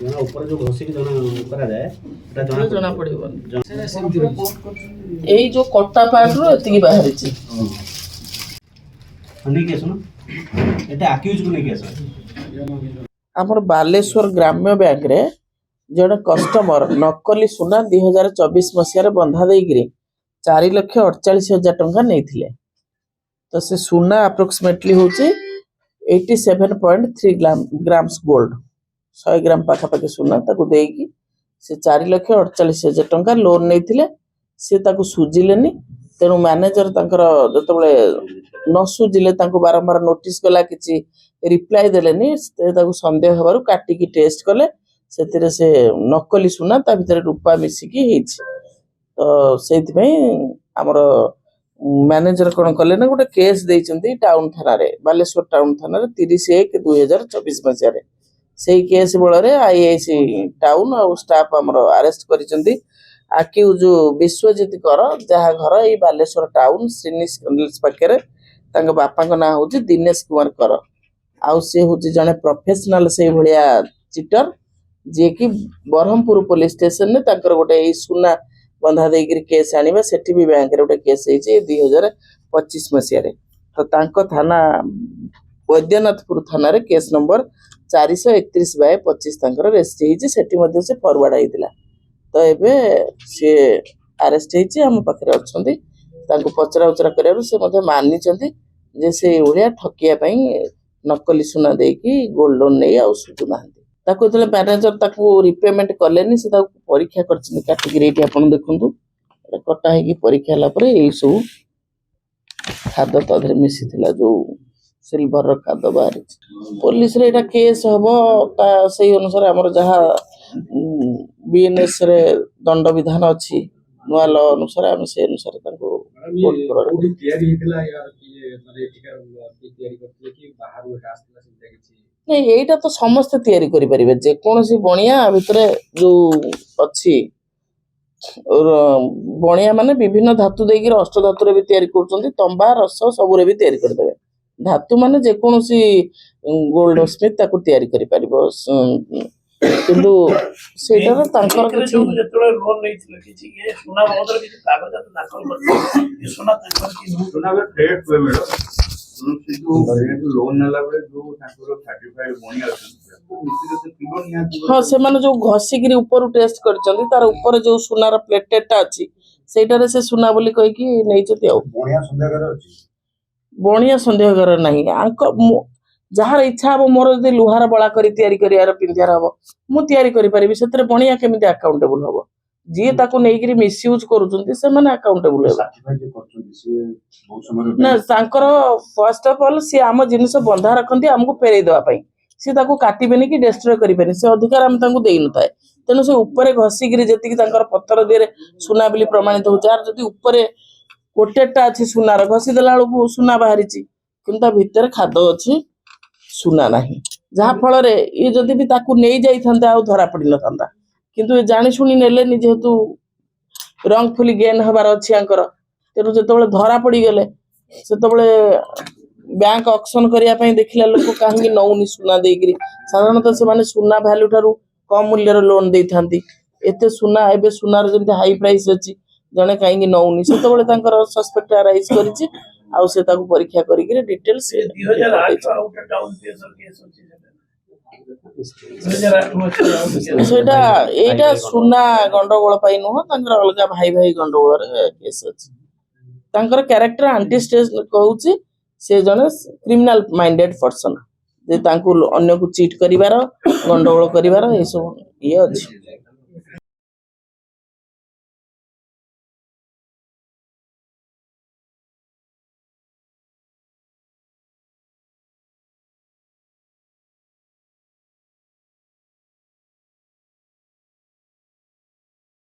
ऊपर जो घोषिक करा जाए जना पड़िबन एई जो कट्टा पार्ट रो एतिकी बाहर छी नहीं के सुनो एटा अक्यूज को नहीं के सर हमर बालेश्वर ग्राम्य बैंक रे जड़े कस्टमर नकली सुना 2024 मसीह बंधा देगी 4,48,000 टंका नहीं तो से सुना अप्रोक्सीमेटली हूँ 87.3 ग्राम्स गोल्ड 100 ग्राम पाखापाखि सुना ताकू देगी से 4,48,000 टंका लोन नहीं सी ताकू सुझिलेनी तेणु मैनेजर तांकर जतबले न सुझिले तांको बारंबार नोटिस कला किछि रिप्लाई देलेनी ताकू संदेह हबारु काटिकी टेस्ट कले सेतिरे से नकली सुना ता भितर रूपा मिसिकी हेछि तो सेति पई हमर मैनेजर कोन कले ना गोटे केस देइचंती टाउन थाना रे बालेश्वर टाउन थाना रे 30/1/2024 मसिया रे सेही केस बଳରେ आईआईसी टाउन और स्टाफ हमर अरेस्ट करिचंती आक्यूज विश्वजित कर जहा घर ए बालेश्वर टाउन श्रीनिस कंडल्स पाखे तांग बापा को ना होची दिनेश कुमार कर आउ से होची जने प्रोफेशनल से भलिया चिटर जे कि बरहमपुर पुलिस स्टेशन ने तांकर गोटे ए सुना बंधा देगिर केस आनिबा सेठी भी बैंक रे गोटे केस हेची 2025 मसिया रे तो तांको थाना वैद्यनाथपुर थाना रे केस नंबर 431/25 तांकर रेस्ट हेची सेठी मध्ये से फॉरवर्ड आइतिला तो एबे से अरेस्ट हेची हम पाखरे अछंती तांको पचरा उचरा करयारु से मध्ये मानिचंती जे से ओडिया ठकिया पई नकली सुना देकी गोल्ड लोन नै आ सुतु नाहंती ताको जले मैनेजर ताको रिपेमेंट कलेनी से ताको परीक्षा करछन कैटेगरी एटी आपण देखंतु कटा है कि परीक्षा हला परे ए सब खाद तधरे मिसी थिला जो सिल्वर रो खाद बाहर पुलिस रे एटा केस हबो ता सेही अनुसार हमर जहा बीएनएस रे दंड विधान अछि नुआ लॉ अनुसार हम से अनुसार ताको कोर्ट करा तैयारी हितला यार कि माने एटिका तैयारी करथले कि बाहर हो आस्थिला सिंता किछि नहीं एटा तो समस्त तैयारी करि परिबे जे कोनसी बणिया भितरे जो अछि और बणिया माने विभिन्न धातु देगी अष्ट धातु रे भी तैयारी करछन्ती तंबा रस सब रे भी तैयारी कर देबे धातु माने जे कोनसी गोल्ड स्मिथ ताको तैयारी करि परिबो किंतु सेटा तांकर किछि जेतले लोन नैथिले किछि के सोना बदल किछि कागज दाखल कर सोना तांकर कि सोना बे ट्रेड पे मेडो लोन नला बे जो तांकर सर्टिफाइड बणिया हाँ से माने जो घसीगिरी ऊपर टेस्ट करचंती तार ऊपर जो सुनार प्लेटेटा अछि सेटारे से सुना बोली कहि कि नै छथि आ बणिया संदेह कर नाही आंक जहार इच्छा हो मोर जदि लुहार बळा करी तयारी करियार पिंधियार हबो मु तयारी करि परिबि सेतरे बणिया केमिति अकाउंटेबल हबो जी ताको नेगिरी मिसयूज करूचंती से माने अकाउंटेबल ना तांकर फर्स्ट ऑफ ऑल सी आम जिनिस बंधा रखंती हमको फेरै देबा पई सी ताको काटिबेनी कि डिस्ट्रॉय करिबेनी से अधिकार हम तांको देई नथाय तेनु से ऊपर घसीगिरी जति तांकर पत्थर देरे सुना बिली प्रमाणित हो जार जति ऊपर कोटेटा अछि सुनार घसी देला बेलू सुना बाहरिची किंतु भितर खाद अछि सुना नाही जहा फल रे ये जदि भी ताकू नै जाई थांता आ धरा पड़ी न थांता किंतु ए जानि सुनी नेलेनी जेहेतु रंगफुली गेन हबार अछि आंकर तेनु जतबेले धरा पड़ी गेले सेतबेले बैंक ऑक्शन करिया पई देखिला लोक काहे नौनी सुना देगिरी साधारणतः से माने सुना वैल्यू थारु कम मूल्य रो लोन देई थांती एते सुना एबे सुनार जेंते हाई प्राइस अछि जने काहे नौनी सेतबेले तांकर सस्पेक्ट अराइज करिछि आ से ताकू परीक्षा करी के details 2008 out town pacer case अछि सेटा एटा सुना गंडगोल पाई न तांकर अलगा भाई भाई गंडगोल रे केस अछि तांकर कैरेक्टर एंटी स्टेज कहउछि से जने क्रिमिनल माइंडेड पर्सन जे तांको अन्य को चीट करिवार गंडगोल करिवार ए सब ये अछि